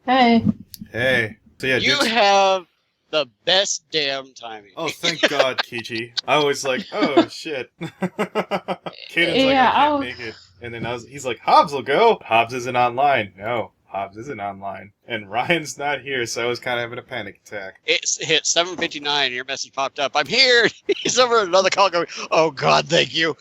Hey. Hey. So yeah, You have the best damn timing. Oh, thank God, Keychi. I was like, oh shit. Caden's like, I can't make it. And then he's like, Hobbs will go. Hobbs isn't online. No, Hobbs isn't online. And Ryan's not here, so I was kind of having a panic attack. It's hit 7:59 and your message popped up. I'm here. He's over another call going, oh God, thank you.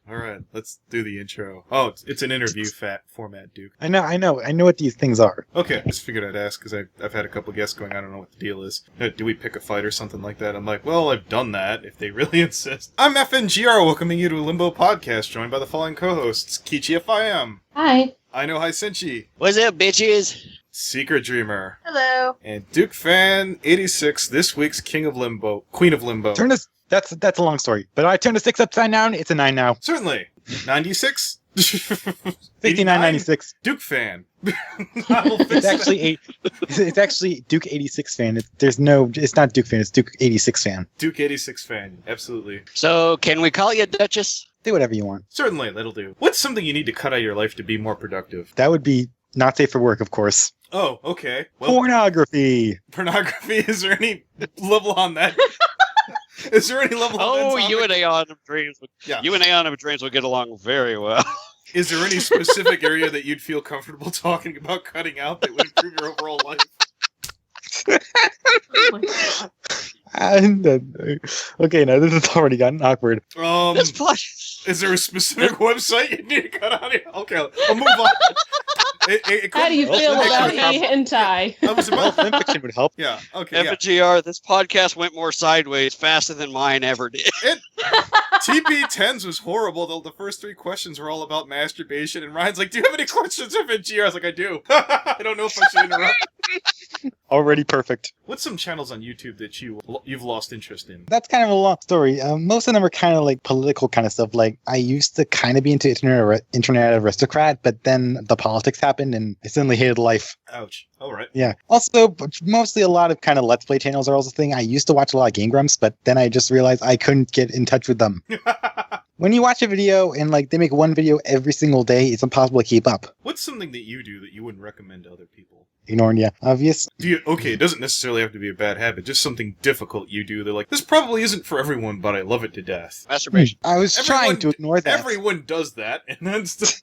Alright, let's do the intro. Oh, it's an interview format, Duke. I know what these things are. Okay, just figured I'd ask, because I've had a couple guests going, I don't know what the deal is. Do we pick a fight or something like that? I'm like, well, I've done that, if they really insist. I'm FNGR, welcoming you to a Limbo podcast, joined by the following co-hosts, Keychi. Hi. I know Senshi. What's up, bitches? Secret Dreamer. Hello. And Duke86fan, this week's Queen of Limbo. That's a long story. But I turned a 6 upside down, it's a 9 now. Certainly. 96? 5996. Duke fan. It's actually Duke86fan. It's not Duke fan, it's Duke86fan. Duke86fan, absolutely. So, can we call you Duchess? Do whatever you want. Certainly, that'll do. What's something you need to cut out of your life to be more productive? That would be not safe for work, of course. Oh, okay. Well, pornography. Pornography, is there any level on that? Is there any level on that topic? You and Aeon of Dreams would get along very well. Is there any specific area that you'd feel comfortable talking about cutting out that would improve your overall life? Oh my God. Okay, now this has already gotten awkward. Is there a specific website you need to cut out here? Okay, I'll move on. How do you feel about hentai? Fanfiction would help. Yeah, okay, FGR, this podcast went more sideways faster than mine ever did. TP10s was horrible, though the first 3 questions were all about masturbation, and Ryan's like, do you have any questions, FGR? I was like, I do. I don't know if I should interrupt. Already perfect. What's some channels on YouTube that you've lost interest in? That's kind of a long story. Most of them are kind of like political kind of stuff. Like, I used to kind of be into internet aristocrat, but then the politics happened and I suddenly hated life. Ouch. All right. Yeah. Also, mostly a lot of kind of Let's Play channels are also a thing. I used to watch a lot of Game Grumps, but then I just realized I couldn't get in touch with them. When you watch a video and like they make one video every single day, it's impossible to keep up. What's something that you do that you wouldn't recommend to other people? Ignoring, yeah. Obvious. Okay, it doesn't necessarily have to be a bad habit, just something difficult you do. They're like, this probably isn't for everyone, but I love it to death. Masturbation. I was trying to ignore that. Everyone does that, and that's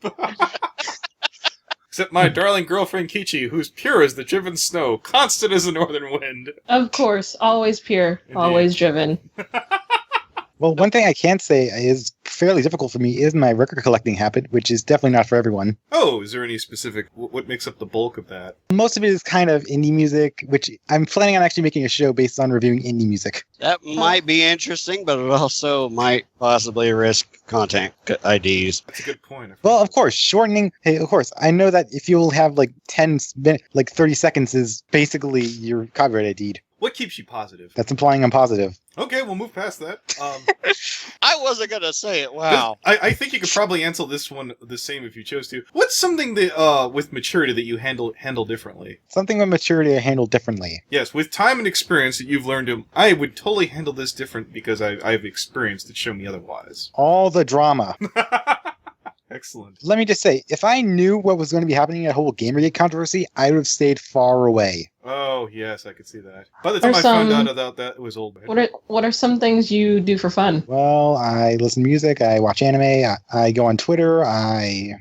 except my darling girlfriend Keychi, who's pure as the driven snow, constant as the northern wind. Of course, always pure, Indeed. Always driven. Well, one thing I can say is fairly difficult for me is my record collecting habit, which is definitely not for everyone. Oh, is there any specific... What makes up the bulk of that? Most of it is kind of indie music, which I'm planning on actually making a show based on reviewing indie music. That might be interesting, but it also might possibly risk content IDs. That's a good point. Well, of course, shortening... Hey, of course, I know that if you'll have like 30 seconds is basically your copyright ID'd. What keeps you positive? That's implying I'm positive. Okay, we'll move past that. I wasn't going to say it. Wow. I think you could probably answer this one the same if you chose to. What's something that, with maturity that you handle differently? Something with maturity I handle differently. Yes, with time and experience that you've learned to... I would totally handle this different because I've experienced it show me otherwise. All the drama. Excellent. Let me just say, if I knew what was going to be happening in that whole Gamergate controversy, I would have stayed far away. Oh, yes, I could see that. By the time I found out about that, it was old. What are some things you do for fun? Well, I listen to music, I watch anime, I go on Twitter, I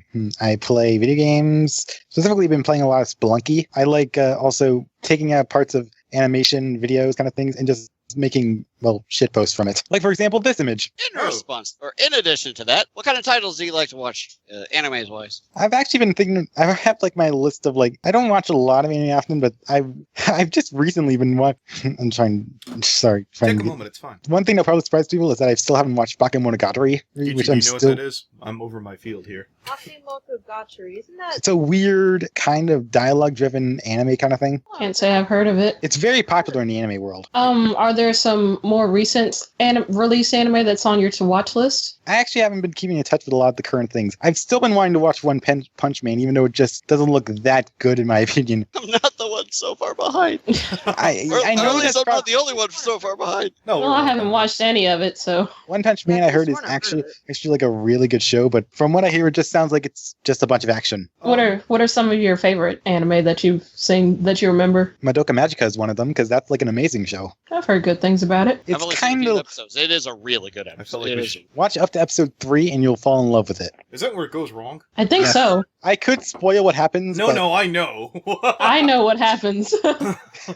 play video games. Specifically, I've been playing a lot of Spelunky. I like also taking out parts of animation, videos, kind of things, and just making, shit posts from it. Like, for example, this image. In addition to that, what kind of titles do you like to watch, animes-wise? I've actually been thinking, I have, my list of, I don't watch a lot of anime often, but I've just recently been watching, Take a moment, it's fine. One thing that probably surprised people is that I still haven't watched Bakemonogatari, which I'm still... what that is? I'm over my field here. Bakemonogatari, isn't that... It's a weird, kind of dialogue-driven anime kind of thing. Can't say I've heard of it. It's very popular in the anime world. Are there some more recent release anime that's on your to-watch list? I actually haven't been keeping in touch with a lot of the current things. I've still been wanting to watch One Punch Man, even though it just doesn't look that good in my opinion. I'm not the one so far behind. I know that's I'm not the only one so far behind. No, Well, I haven't watched any of it, so... One Punch Man, I heard, is actually like a really good show, but from what I hear, it just sounds like it's just a bunch of action. What are some of your favorite anime that you've seen that you remember? Madoka Magica is one of them, because that's like an amazing show. I've heard good things about it. I've only seen a few episodes. It is a really good episode. Watch up to episode 3 and you'll fall in love with it. Is that where it goes wrong? I think so. I could spoil what happens. No, I know. I know what happens.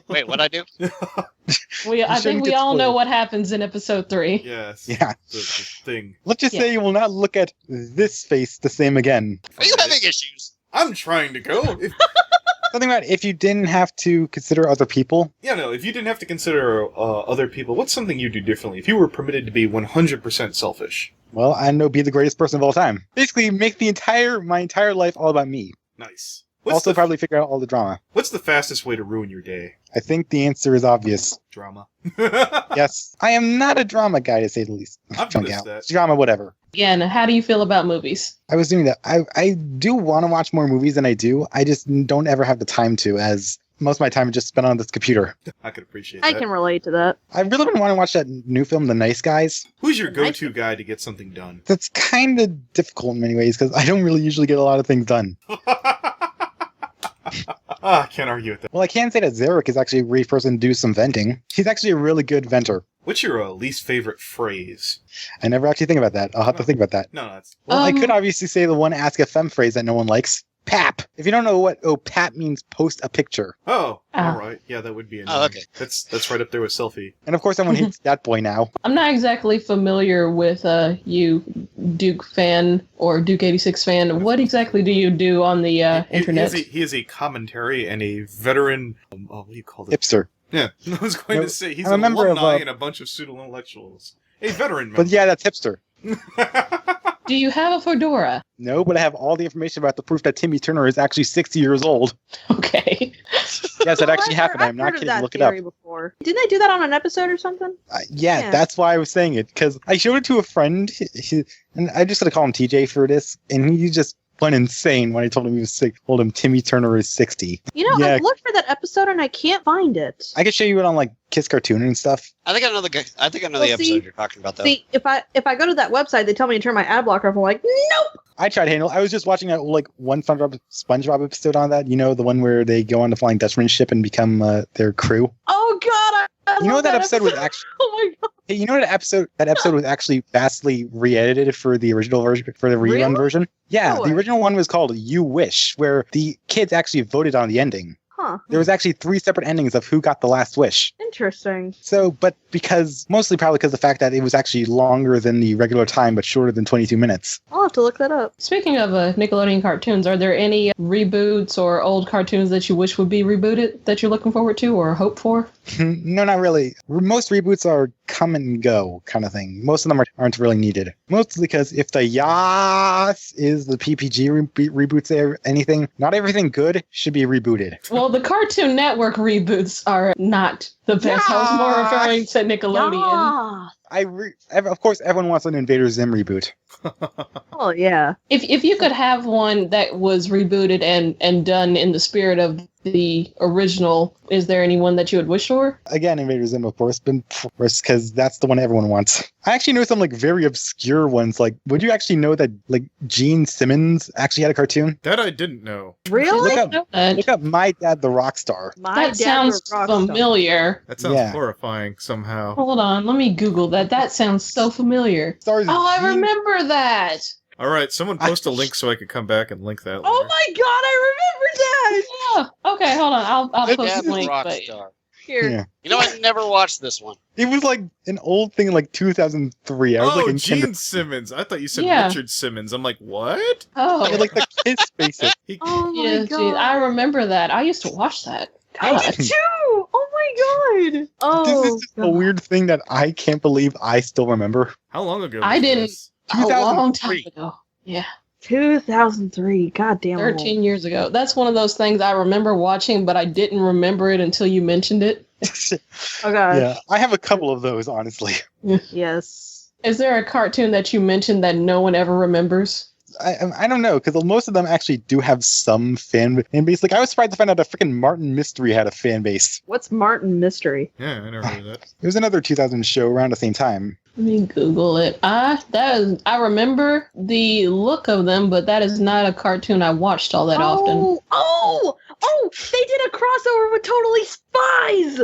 Wait, what'd I do? I think we all know what happens in episode 3. Yes. Yeah. The thing. Let's just say you will not look at this face the same again. Are you having issues? I'm trying to go. Something about if you didn't have to consider other people. Yeah, no, if you didn't have to consider other people, what's something you'd do differently? If you were permitted to be 100% selfish. Well, I know be the greatest person of all time. Basically, make my entire life all about me. Nice. Probably figure out all the drama. What's the fastest way to ruin your day? I think the answer is obvious. Drama. Yes. I am not a drama guy, to say the least. I've noticed that. Drama, whatever. Again, how do you feel about movies? I was doing that. I do want to watch more movies than I do. I just don't ever have the time to, as most of my time is just spent on this computer. I could appreciate that. I can relate to that. I've really been wanting to watch that new film, The Nice Guys. Who's your go-to guy to get something done? That's kind of difficult in many ways, because I don't really usually get a lot of things done. I can't argue with that. Well, I can say that Zarek is actually a great person to do some venting. He's actually a really good venter. What's your least favorite phrase? I never actually think about that. I'll have to think about that. No, that's... Well, I could obviously say the one Ask FM phrase that no one likes. PAP. If you don't know what PAP means, post a picture. Oh, alright. Yeah, that would be annoying. Oh, okay. That's right up there with selfie. And of course, everyone hates that boy now. I'm not exactly familiar with you, Duke fan or Duke86fan. What exactly do you do on the internet? He is a commentary and a veteran... what do you call it? Hipster. Yeah, I was going to say, he's I'm a an member alumni of, and a bunch of pseudo-intellectuals. A veteran member. But yeah, that's Hipster. Do you have a fedora? No, but I have all the information about the proof that Timmy Turner is actually 60 years old. Okay. Yes, that actually happened. I'm not kidding. Look it up. Before. Didn't I do that on an episode or something? Yeah, that's why I was saying it, because I showed it to a friend, and I just had to call him TJ for this, and he just went insane when I told him he was sick. Told him Timmy Turner is 60. You know, Yeah. I've looked for that episode and I can't find it. I could show you it on like Kiss Cartoon and stuff. I think I know the episode you're talking about, though. See, if I go to that website, they tell me to turn my ad blocker off. I'm like, nope. I tried to handle. I was just watching that like one SpongeBob episode on that. You know, the one where they go on the Flying Dutchman ship and become their crew. Oh God! I You know love that episode was actually. Oh my God! Hey, you know that episode was actually vastly re-edited for the original version, for the rerun Really? version. Yeah, No the way. original one was called You Wish, where the kids actually voted on the ending. Huh. There was actually 3 separate endings of who got the last wish. Interesting. So, but mostly probably because of the fact that it was actually longer than the regular time, but shorter than 22 minutes. I'll have to look that up. Speaking of Nickelodeon cartoons, are there any reboots or old cartoons that you wish would be rebooted that you're looking forward to or hope for? No, not really. Most reboots are come and go kind of thing. Most of them aren't really needed. Mostly because if the Yas is the PPG reboots anything, not everything good should be rebooted. Well, the Cartoon Network reboots are not the best. I was more referring to Nickelodeon. Of course, everyone wants an Invader Zim reboot. Oh yeah. If you could have one that was rebooted and done in the spirit of the original, is there anyone that you would wish for? Again, Invader Zim, of course, because that's the one everyone wants. I actually know some like very obscure ones. Like, would you actually know that like Gene Simmons actually had a cartoon? That I didn't know. Really? Look up My Dad the Rockstar. That sounds familiar. That sounds horrifying somehow. Hold on, let me Google that. That sounds so familiar. I remember that. All right, someone post a link so I could come back and link that. Oh my God, I remember that. Yeah. Okay, hold on. I'll post a link. Rockstar. Here. Yeah. You know, I never watched this one. It was like an old thing in like 2003. I was like in Gene Simmons. I thought you said Richard Simmons. I'm like, what? Oh. Yeah, like the kids face it. Oh my Yeah, God. geez, I remember that. I used to watch that. God. I did too. Oh my God. Oh. This is just a weird thing that I can't believe I still remember. How long ago? I didn't. This? A long time ago. Yeah. 2003. God damn it. 13 years ago. That's one of those things I remember watching, but I didn't remember it until you mentioned it. Oh god. Yeah, I have a couple of those, honestly. Yes. Is there a cartoon that you mentioned that no one ever remembers? I don't know, because most of them actually do have some fan base. Like, I was surprised to find out that freaking Martin Mystery had a fan base. What's Martin Mystery? Yeah, I never heard of that. It was another 2000 show around the same time. Let me Google it. I remember the look of them, but that is not a cartoon I watched all that often. Oh! They did a crossover with Totally Spies!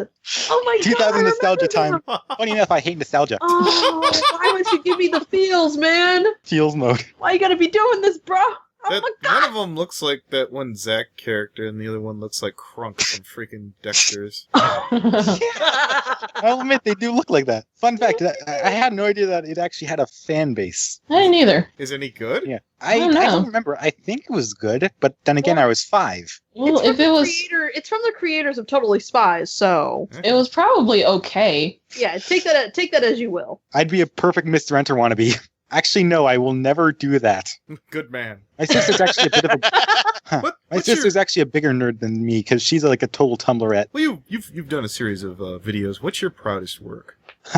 Oh my god! 2000 nostalgia time. Them. Funny enough, I hate nostalgia. Oh, why would you give me the feels, man? Feels mode. Why you gotta be doing this, bro? Oh That, my god! one of them looks like that one Zack character, and the other one looks like Crunk from freaking Dexter's. I'll admit, they do look like that. Fun fact, I had no idea that it actually had a fan base. I didn't either. Is any good? Yeah. I I don't know. don't remember. I think it was good, but then again, I was 5. Well, if it was, It's from the creators of Totally Spies, so it was probably okay. yeah, take that as you will. I'd be a perfect Mr. Enter wannabe. Actually, no, I will never do that. Good man. My sister's actually a bit of a... Huh. My sister's actually a bigger nerd than me, because she's like a total Tumblrette. Well, you've done a series of videos. What's your proudest work?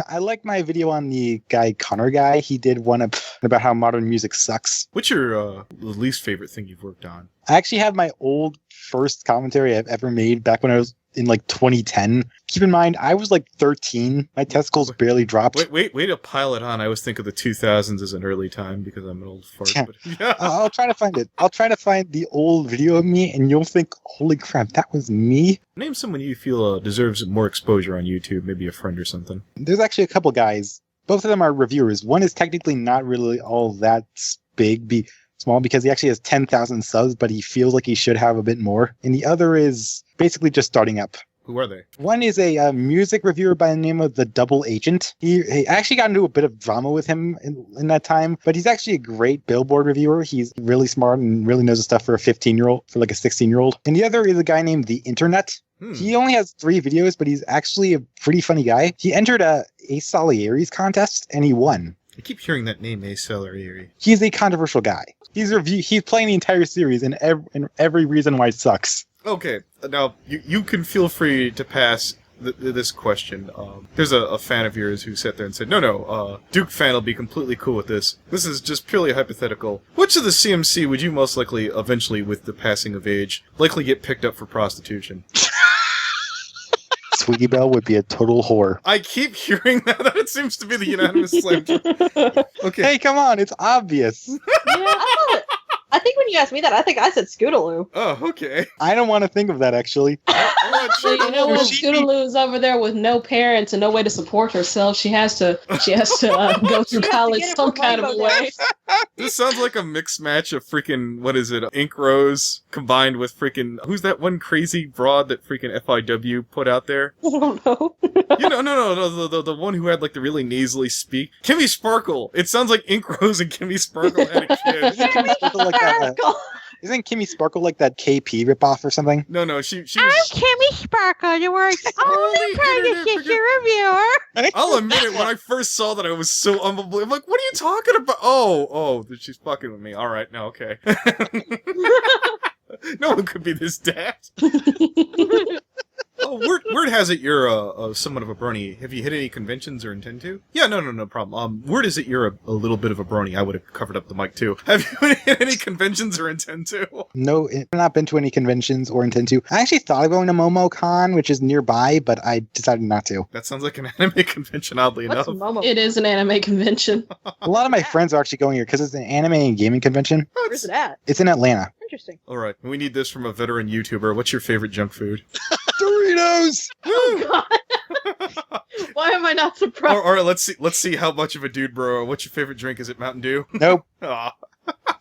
I like my video on the guy Connor guy. He did one about how modern music sucks. What's your least favorite thing you've worked on? I actually have my old first commentary I've ever made back when I was in like 2010. Keep in mind, I was like 13. My testicles barely dropped. Wait to pile it on. I always think of the 2000s as an early time because I'm an old fart. Yeah. But, yeah. I'll try to find it. I'll try to find the old video of me, and you'll think, holy crap, that was me? Name someone you feel deserves more exposure on YouTube, maybe a friend or something. There's actually a couple guys. Both of them are reviewers. One is technically not really all that small because he actually has 10,000 subs, but he feels like he should have a bit more. And the other is basically just starting up. Who are they? One is a music reviewer by the name of The Double Agent. He actually got into a bit of drama with him in that time, but he's actually a great Billboard reviewer. He's really smart and really knows his stuff for a 15-year-old, for like a 16-year-old. And the other is a guy named The Internet. He only has 3 videos, but he's actually a pretty funny guy. He entered a Salieri's contest, and he won. I keep hearing that name, Salieri. He's a controversial guy. He's playing the entire series and every reason why it sucks. Okay, now you can feel free to pass this question. There's a fan of yours who sat there and said, no, Duke fan will be completely cool with this. This is just purely hypothetical. Which of the CMC would you most likely, eventually with the passing of age, likely get picked up for prostitution? Sweetie Belle would be a total whore. I keep hearing that. That seems to be the unanimous slam. Okay. Hey, come on, it's obvious. I think when you asked me that, I think I said Scootaloo. Oh, okay. I don't want to think of that, actually. So you know what? Scootaloo's over there with no parents and no way to support herself. She has to go through college some kind of a way. This sounds like a mixed match of freaking, what is it, Ink Rose combined with freaking, who's that one crazy broad that freaking FIW put out there? I don't know. No, the one who had like the really nasally speak. Kimmy Sparkle. It sounds like Ink Rose and Kimmy Sparkle had a kid. Isn't Kimmy Sparkle like that KP ripoff or something? No, she was... I'm Kimmy Sparkle, the world's only pregnant reviewer. I'll admit it, when I first saw that, I was so unbelievable. I'm like, what are you talking about? Oh, she's fucking with me. All right, no, okay. No one could be this daft. Oh, word has it you're somewhat of a brony. Have you hit any conventions or intend to? Yeah, no problem. Word is it you're a little bit of a brony. I would have covered up the mic too. Have you hit any conventions or intend to? No, I've not been to any conventions or intend to. I actually thought of going to MomoCon, which is nearby, but I decided not to. That sounds like an anime convention, oddly enough. Momo? It is an anime convention. A lot of my friends are actually going here because it's an anime and gaming convention. Where's it at? It's in Atlanta. Interesting. All right, we need this from a veteran YouTuber. What's your favorite junk food? Doritos! Oh, God. Why am I not surprised? Or let's see how much of a dude, bro. What's your favorite drink? Is it Mountain Dew? Nope. Aw.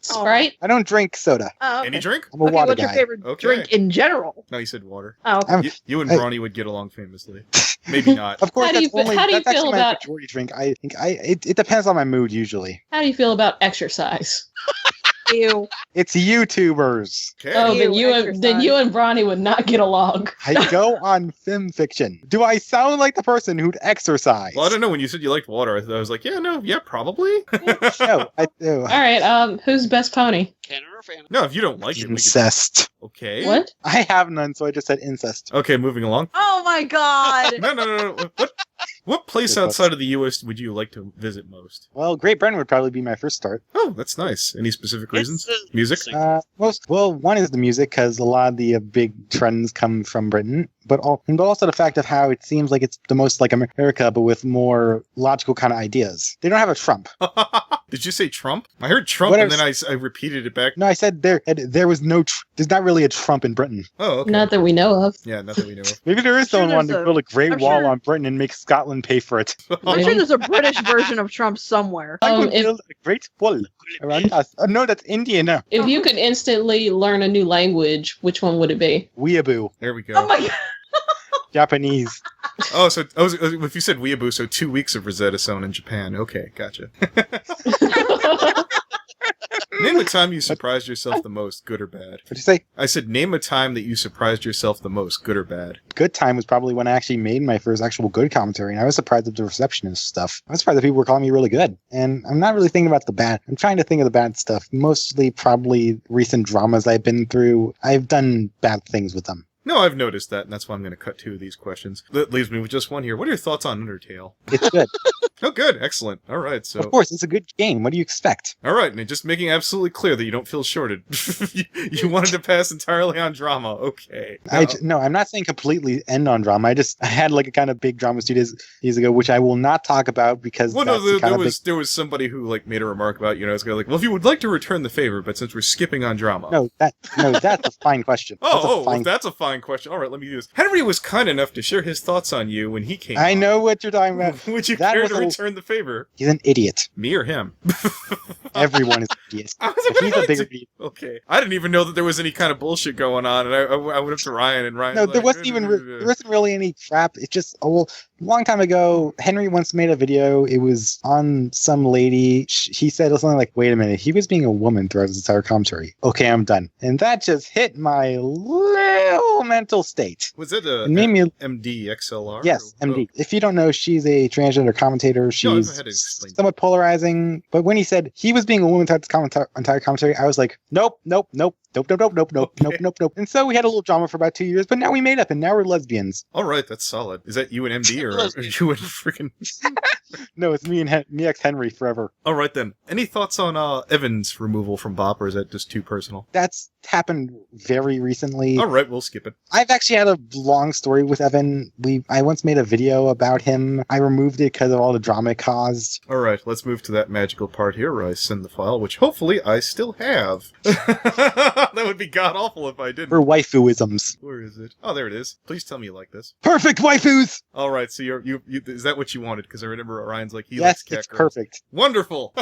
Sprite? I don't drink soda. Oh, okay. Any drink? I'm a water what's guy. your favorite Okay. drink in general? No, you said water. Oh, okay. You and Brony would get along famously. Maybe not. Of course, How do you that's feel actually my about- majority drink. I think it depends on my mood usually. How do you feel about exercise? Ew. It's YouTubers. Okay. Oh, then Ew, you and Brony would not get along. I go on film fiction. Do I sound like the person who'd exercise? Well, I don't know. When you said you liked water, I was like, yeah, probably. No, I do. All right, who's best pony? Canon or fan? No, if you don't like it, we Incest. can... Okay. What? I have none, so I just said incest. Okay, moving along. Oh my god. No. What place Good outside of the U.S. would you like to visit most? Well, Great Britain would probably be my first start. Oh, that's nice. Any specific reasons? Music? One is the music, because a lot of the big trends come from Britain, but also the fact of how it seems like it's the most like America, but with more logical kind of ideas. They don't have a Trump. Did you say Trump? I heard Trump, Whatever. and then I repeated it back. No, I said there was no. There's not really a Trump in Britain. Oh, okay. Not that we know of. Yeah, not that we know of. Maybe there is sure someone wanting there's to a- build a great I'm wall sure- on Britain and make Scotland pay for it. I'm sure there's a British version of Trump somewhere. I would if- build a great wall around us. No, that's Indian. If you could instantly learn a new language, which one would it be? Weeaboo. There we go. Oh my god. Japanese. Oh, so if you said weeaboo, so 2 weeks of Rosetta Stone in Japan. Okay, gotcha. Name a time you surprised yourself the most, good or bad. What'd you say? I said name a time that you surprised yourself the most, good or bad. Good time was probably when I actually made my first actual good commentary, and I was surprised at the reception and stuff. I was surprised that people were calling me really good. And I'm not really thinking about the bad. I'm trying to think of the bad stuff. Mostly probably recent dramas I've been through. I've done bad things with them. No, I've noticed that, and that's why I'm going to cut 2 of these questions. That leaves me with just one here. What are your thoughts on Undertale? It's good. Oh, good. Excellent. All right, so... Of course, it's a good game. What do you expect? All right, and just making absolutely clear that you don't feel shorted. You wanted to pass entirely on drama. Okay. No, I'm not saying completely end on drama. I had like a kind of big drama 2 days ago, which I will not talk about because Well, that's no, the kind of there was somebody who like made a remark about, it's going like, well, if you would like to return the favor, but since we're skipping on drama. That's a fine question. That's a fine question. All right, let me do this. Henry was kind enough to share his thoughts on you when he came. I know what you're talking about. Would you That care was to a- return the favor? He's an idiot. Me or him? Everyone is an idiot. I was But he's about a bigger to- idiot. Okay. I didn't even know that there was any kind of bullshit going on, and I went up to Ryan, and Ryan No, was there like, wasn't really any crap. It's just a long time ago. Henry once made a video. It was on some lady. He said something like, "Wait a minute, he was being a woman throughout his entire commentary." Okay, I'm done, and that just hit my little mental state. Was it a It made me. MD XLR? Yes, Oh. MD. If you don't know, she's a transgender commentator. go She's ahead and explain. somewhat polarizing. But when he said he was being a woman throughout the entire commentary, I was like, nope. And so we had a little drama for about 2 years, but now we made up, and now we're lesbians. All right, that's solid. Is that you and MD, or are you and freaking... No, it's me and me ex Henry forever. All right, then. Any thoughts on Evan's removal from Bop, or is that just too personal? That's happened very recently. All right, we'll skip it. I've actually had a long story with Evan. I once made a video about him. I removed it because of all the drama it caused. All right, let's move to that magical part here where I send the file, which hopefully I still have. That would be god-awful if I didn't. For waifuisms. Where is it? Oh, there it is. Please tell me you like this. Perfect waifus! All right, so you is that what you wanted? Because I remember Ryan's like, he Yes, likes cat it's girls. perfect. Wonderful.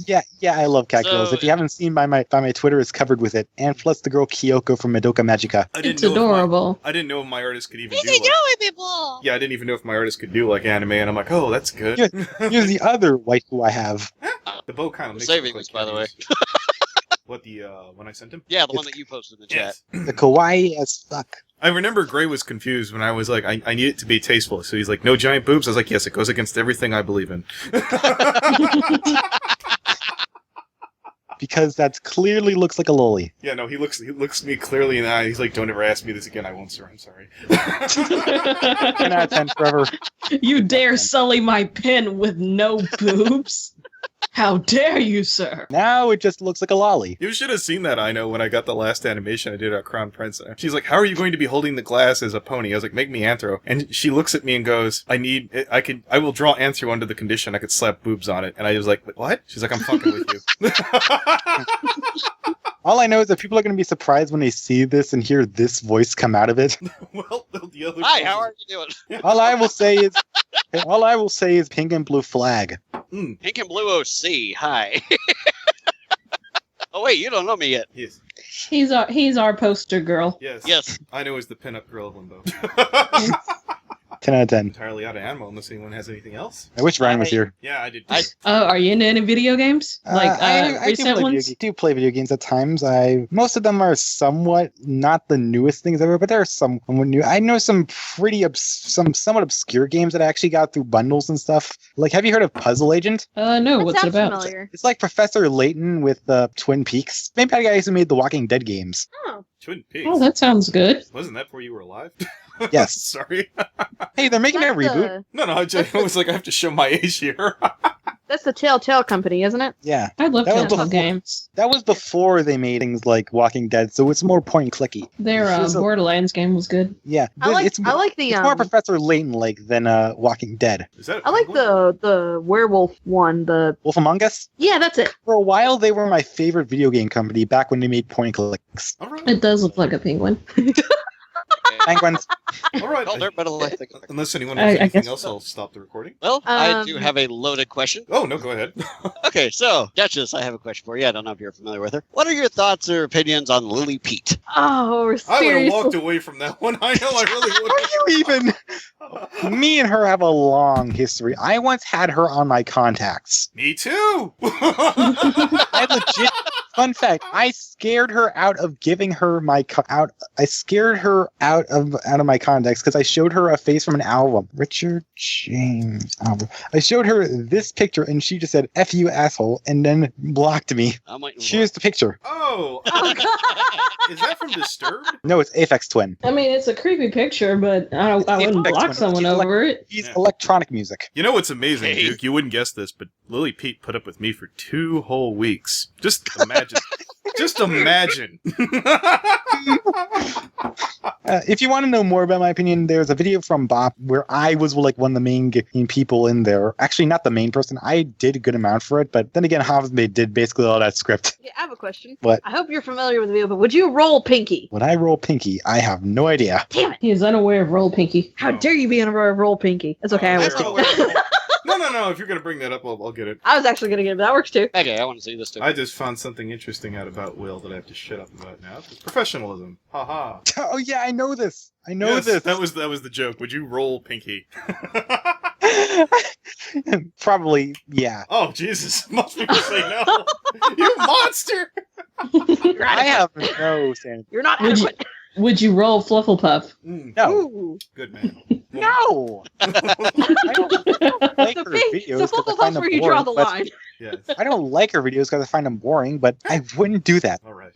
Yeah, I love cat So- girls. If you haven't seen by my Twitter, it's covered with it. And plus the girl Kyoko from Madoka Magica. It's adorable. I didn't know if my artist could even He's do like, enjoying people. yeah, I didn't even know if my artist could do like anime, and I'm like, oh, that's good. Here's the other waifu I have. The bow kind of makes Saving it look this, by the way. kitties. What the when I sent him? Yeah, the one that you posted in the chat. Yes. The kawaii as fuck. I remember Gray was confused when I was like, I need it to be tasteful. So he's like, no giant boobs. I was like, yes, it goes against everything I believe in. Because that clearly looks like a loli. Yeah, no, he looks me clearly in the eye. He's like, don't ever ask me this again. I won't, sir. I'm sorry. 10 out of 10 forever. You dare sully my pen with no boobs? How dare you, sir? Now it just looks like a lolly. You should have seen that, I know, when I got the last animation I did at Crown Prince. She's like, how are you going to be holding the glass as a pony? I was like, make me anthro. And she looks at me and goes, I will draw anthro under the condition I could slap boobs on it. And I was like, what? She's like, I'm fucking with you. All I know is that people are going to be surprised when they see this and hear this voice come out of it. Well, the other Hi, how are you doing? All I will say is pink and blue flag. Pink and Blue OC, hi. Oh wait, you don't know me yet. Yes. He's our poster girl. Yes. Yes. I know he's the pinup girl of Limbo. 10 out of 10. Entirely out of ammo unless anyone has anything else. I wish Ryan was here. Yeah, I did too. Are you into any video games? I Recent ones? do play video games at times. Most of them are somewhat not the newest things ever, but there are some new. I know some some somewhat obscure games that I actually got through bundles and stuff. Like, have you heard of Puzzle Agent? No. What's it about? Familiar. It's like Professor Layton with Twin Peaks. Maybe that guy who made the Walking Dead games. Oh. Twin Peaks. Oh, that sounds good. Wasn't that before you were alive? Yes. Sorry. Hey, they're making a reboot. No, I was like, I have to show my age here. That's the Telltale Company, isn't it? Yeah. I love That was Telltale before- games. That was before they made things like Walking Dead, so it's more point and clicky. Their Here's a- Borderlands game was good. Yeah. I like the It's more Professor Layton-like than Walking Dead. Is that? I like the werewolf one. The Wolf Among Us? yeah, that's it. For a while, they were my favorite video game company back when they made point and clicks. All right. It does look like a penguin. Penguins. All right. Well, they're better like the- Unless anyone has I anything guess else, so. I'll stop the recording. Well, I do have a loaded question. Oh, no, go ahead. Okay, so, Duchess, I have a question for you. I don't know if you're familiar with her. What are your thoughts or opinions on Lily Pete? Oh, I would seriously. have walked away from that one. I know I really would have. Are you even? Me and her have a long history. I once had her on my contacts. Me too. I legit. Fun fact: I scared her out of giving her my I scared her out of my contacts because I showed her a face from an album, Richard James album. I showed her this picture and she just said "F you, asshole," and then blocked me. I'm waiting for Here's the picture. Oh. Is that from Disturbed? No, it's Aphex Twin. I mean, it's a creepy picture, but I wouldn't Aphex block Twin. someone over it. He's Yeah. electronic music. You know what's amazing, Hey. Duke? You wouldn't guess this, but Lily Pete put up with me for 2 whole weeks. Just imagine. Just imagine. If you want to know more about my opinion, there's a video from Bop where I was like one of the main people in there. Actually, not the main person. I did a good amount for it, but then again, Hobbs did basically all that script. Yeah, I have a question. What? I hope you're familiar with the video, but would you roll Pinky? When I roll Pinky, I have no idea. Damn it! He is unaware of Roll Pinky. How dare you be unaware of roll Pinky? It's okay. I Oh, was that's kidding. No. If you're going to bring that up, I'll get it. I was actually gonna get it, but that works too. Okay, I want to see this too. I just found something interesting out about Will that I have to shut up about now. It's professionalism. Ha ha. Oh yeah, I know this. I know Yes, this. That was the joke. Would you roll Pinky? Probably, yeah. Oh, Jesus. Most people say no. You monster! I have no sanity. You're not Would you- adequate. Would you roll Flufflepuff? No, Ooh. Good man. no. I don't like her videos The 'cause I focal find post where them you draw boring, the but- line. Yes. I don't like her videos because I find them boring, but I wouldn't do that. All right.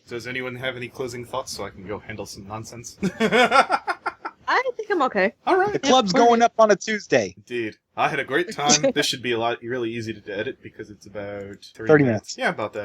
Does anyone have any closing thoughts so I can go handle some nonsense? I think I'm okay. All The right. club's going up on a Tuesday. Indeed. I had a great time. This should be really easy to edit because it's about 30 minutes. Yeah, about that.